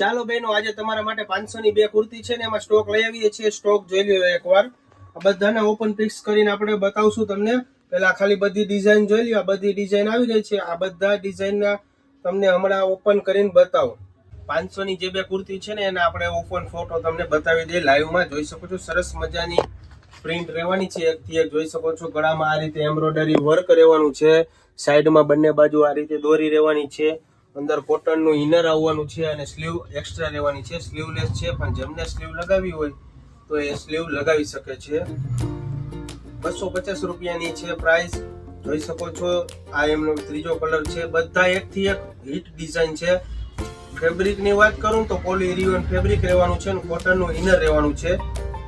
ચાલો બહેનો, આજે તમારા માટે 500 ની બે કુર્તી છે ને એમાં સ્ટોક લઈ આવીએ છીએ. સ્ટોક જોઈ લ્યો એકવાર. આ બધાને ઓપન પિક્સ કરીને આપણે બતાવશું તમને. પહેલા ખાલી બધી ડિઝાઇન જોઈ લ્યો. આ બધી ડિઝાઇન આવી ગઈ છે. આ બધા ડિઝાઇનના તમને હમણાં ઓપન કરીને બતાવો. 500 ની જે બે કુર્તી છે ને એના આપણે ઓપન ફોટો તમને બતાવી દઈએ. લાઈવમાં જોઈ શકો છો. સરસ મજાની પ્રિન્ટ રહેવાની છે. એકથી એક જોઈ શકો છો. ગળામાં આ રીતે એમ્બ્રોઇડરી વર્ક રહેવાનું છે. સાઈડમાં બંને બાજુ આ રીતે દોરી રહેવાની છે. અંદર કોટનનું ઇનર આવવાનું છે અને સ્લીવ એક્સ્ટ્રા રહેવાની છે. સ્લીવલેસ છે, પણ જેમને સ્લીવ લગાવી હોય તો એ સ્લીવ લગાવી શકે છે. 250 રૂપિયાની છે પ્રાઇસ. જોઈ શકો છો. આ એમનો ત્રીજો કલર છે. બધા એકથી એક હિટ ડિઝાઇન છે. ફેબ્રિકની વાત કરું તો પોલી રિયોન ફેબ્રિક રહેવાનું છે અને કોટનનું ઇનર રહેવાનું છે.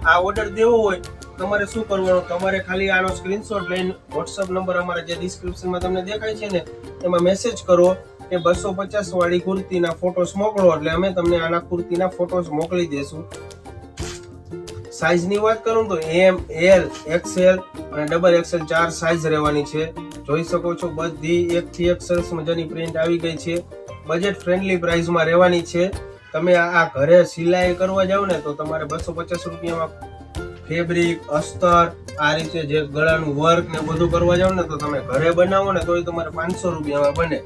આ ઓર્ડર દેવો હોય તમારે શું કરવાનું, તમારે ખાલી આનો સ્ક્રીનશોટ લઈને વોટ્સઅપ નંબર અમારા જે ડિસ્ક્રિપ્શનમાં તમને દેખાય છે ને એમાં મેસેજ કરો કે 250 વાળી કુર્તીના ફોટોસ મોકલો, એટલે અમે તમને આના કુર્તીના ફોટોસ મોકલી દેશું. સાઈઝની વાત કરું તો એમ, એલ, એક્સએલ અને ડબલ એક્સએલ 4 સાઈઝ રહેવાની છે. જોઈ શકો છો. બધી એકથી એક સરસ મજાની પ્રિન્ટ આવી ગઈ છે. બજેટ ફ્રેન્ડલી પ્રાઇસમાં રહેવાની છે. તમે આ ઘરે સિલાઈ કરવા જાવ ને તો તમારે 250 રૂપિયામાં ફેબ્રિક, અસ્તર, આ રીતે જે ગળાનું વર્ક ને બધું કરવા જાવ ને તો તમે ઘરે બનાવો ને તોય તમારે 500 રૂપિયામાં બને.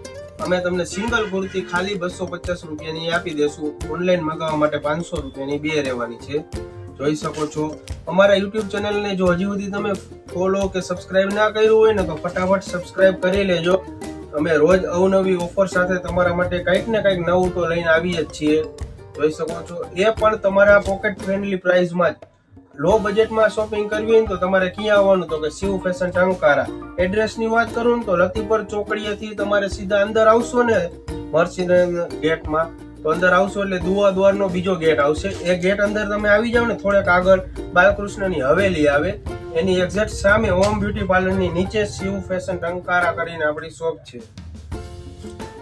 અમે તમને સિંગલ કુર્તી ખાલી 250 રૂપિયાની આપી દેશું. ઓનલાઈન મંગાવવા માટે 500 રૂપિયાની બે રહેવાની છે. જોઈ શકો છો. અમારા યુટ્યુબ ચેનલને જો હજી સુધી તમે ફોલો કે સબસ્ક્રાઇબ ના કર્યું હોય ને તો ફટાફટ સબસ્ક્રાઇબ કરી લેજો. અમે રોજ અવનવી ઓફર સાથે તમારા માટે કંઈક ને કંઈક નવું તો લઈને આવીએ જ છીએ. જોઈ શકો છો. એ પણ તમારા પોકેટ ફ્રેન્ડલી પ્રાઇસમાં જ. લો બજેટમાં શોપિંગ કરવી હોય તો તમારે ક્યાં આવવાનું, તો કે શિવ ફેશન ટંકારા. એડ્રેસની વાત કરું તો લતીપર ચોકડીએથી તમારે સીધા અંદર આવશો ને મર્સિડેઝ ગેટમાં, તો અંદર આવશો એટલે દુઆ દ્વારનો બીજો ગેટ આવશે. એ ગેટ અંદર તમે આવી જાવ ને થોડેક આગળ બાલકૃષ્ણની હવેલી આવે, એની એક્ઝેક્ટ સામે હોમ બ્યુટી પાર્લરની નીચે શિવ ફેશન ટંકારા કરીને આપણી શોપ છે.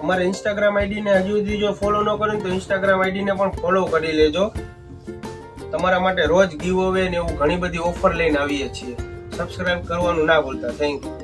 અમારા ઇન્સ્ટાગ્રામ આઈડીને હજુ સુધી જો ફોલો ન કર્યું તો ઇન્સ્ટાગ્રામ આઈડીને પણ ફોલો કરી લેજો. તમારા માટે રોજ ગીવ અવે ને એવું ઘણી બધી ઓફર લઈને આવીએ છીએ. સબસ્ક્રાઇબ કરવાનું ના ભૂલતા. Thank you.